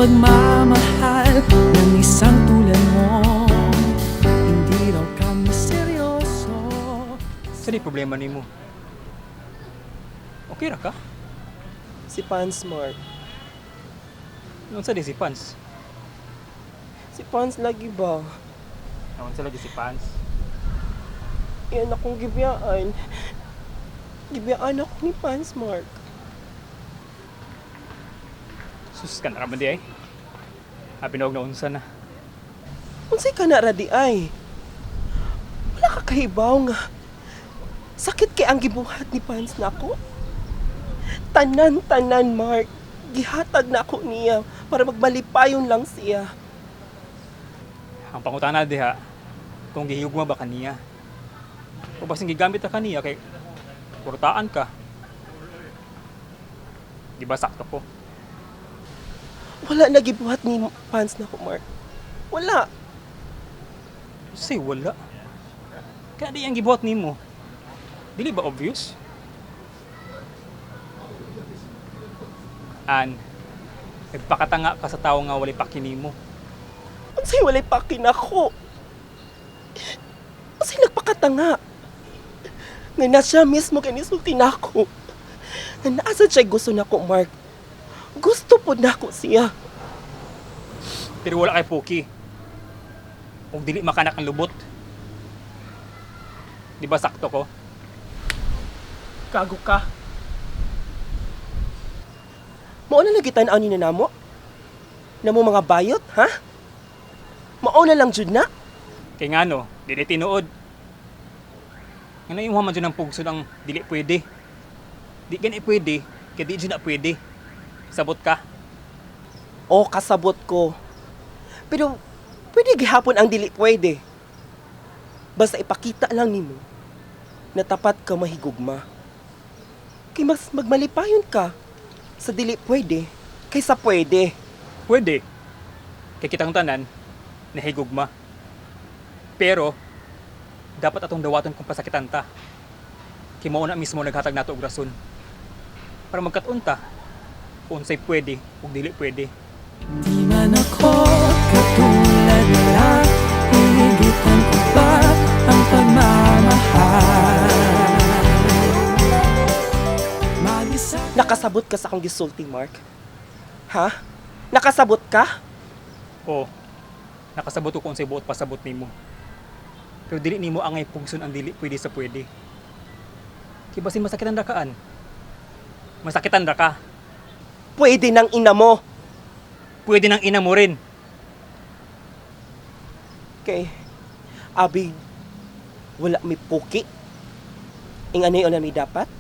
pagmamahal ng isang tulad mo. Hindi raw kami seryoso. Saan yung problema ni mo? Okay ra ka? Si Pans, Mark. Noon sa di si Pans? Si Pans lagi ba? Noon sa lagi si Pans? Yan akong gibiyaan. Gibiyaan ako ni Pans, Mark. Sus ka na raman di ay. Pinawag na unsa na. Unsay ka na radi ay? Wala ka kahibaw nga. Sakit kay ang gibuhat ni Pans na ako. Tanan, Mark. Gihatag na ako niya para magbalipayon lang siya. Ang pangutana diha, kung gihiyugma ba kaniya? O basing gigamit na kaniya kay kurtaan ka. Di ba sakto ko? Wala na gibuhat ni Pans na ako, Mark. Wala. Say wala. Kaya di ang gibuhat nimo. Dili ba obvious? An, nagpakatanga ka sa tao nga walay pakinimo. Unsay walay pakin ako? Unsay nagpakatanga? Nga na siya mismo kay nisulti na ako. Nga naasa siya gusto na ako, Mark. Gusto po na ako siya. Pero wala kay Puki. Kung dili makanak ang lubot. Di ba sakto ko? Kago ka. Mauna na gitan-aw ni namo? Namo mga bayot, ha? Mauna lang jud na? Kay nga no, dili tinuod. Nga na yung man dyan ang pugsod ang dili pwede. Di gani pwede, kaya di dyan na pwede. Sabot ka. O, kasabot ko. Pero, pwede gihapon ang dili pwede. Basta ipakita lang nimo na tapat ka mahigugma. Kay mas magmalipayon ka sa dili pwede kaysa pwede. Pwede. Kay kitang tanan, nahigugma. Pero, dapat atong dawaton kung pasakitan ta. Kay mao na mismo naghatag nato og rason. Para magkataon ta, kung unsay pwede, ug dili pwede. Di man ako katulad nila, hinigitan ko pa ang pagmamahal. Mag-isa Nakasabot ka sa akong gisulti, Mark? Ha? Nakasabot ka? O, nakasabot ko kung unsay buot pasabot nimo. Pero dili nimo angay pugson ang dili pwede sa pwede. Kay basin masakitan ra kaan. Masakitan ra ka. Pwede ng ina mo. Pwede nang ina mo rin. Kay, abi, wala may puki. Ing ano yun na may dapat?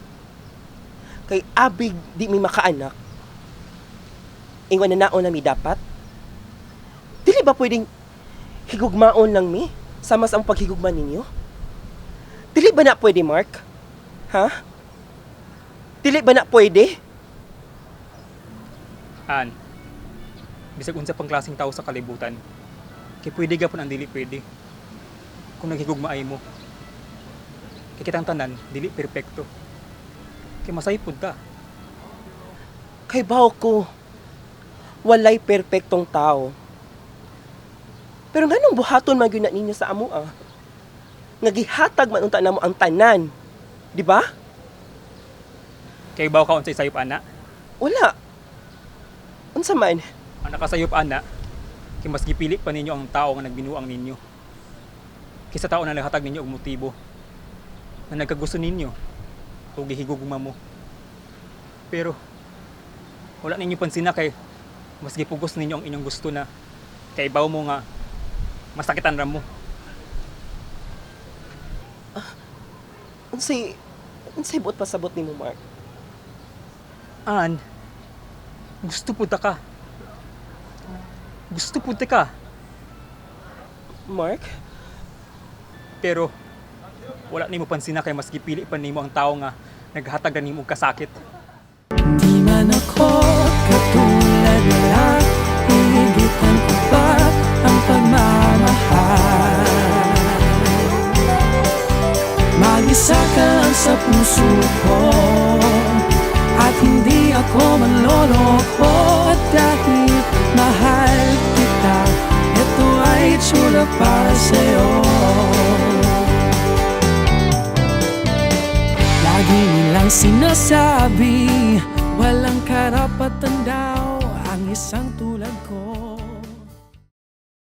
Kay abig di may makaanak. Ing wala naon na may dapat? Dili ba pwedeng higugmaon lang mi? Sama sa ang paghigugma ninyo? Dili ba na pwede, Mark? Ha? Dili ba na pwede? An, bisag unsa pang klaseng tao sa kalibutan, kay pwede gapon ang dili pwede. Kung naghigugmaay mo. Kay kitang tanan, dili perpekto. Kay masaypod ta. Kay baw ko, walay perpektong tao. Pero nganong buhaton man gyud na ninyo sa amo ah? Nagihatag man unta namo ang tanan. Di ba? Kay baw ka unsay sayop ana. Wala. Unsa man? Ang nakasayop ana, kay mas gipili pa ninyo ang tao nga nagbinuang ninyo. Kaysa tao na naghatag ninyo og motibo na nagkagusto ninyo o gihigugma mo. Pero wala ninyo pansina kay mas gipugos ninyo ang inyong gusto na kay baw mo nga masakitan ra mo. Unsay buot pasabot nimo, Mark? An, gusto punta ka. Gusto punta ka. Mark? Pero wala nimo pansina kay mas gipili pa nimo ang tao nga naghatag ra nimo og kasakit. Di man ako katulad nila, hinigitan ko pa ang pagmamahal. Mag-isa ka lang sa puso ko, at hindi ako manloloko. At kahit mahal kita. Ito ay tsura para sa'yo. Lagi nilang sinasabi, walang karapatan daw ang isang tulad ko.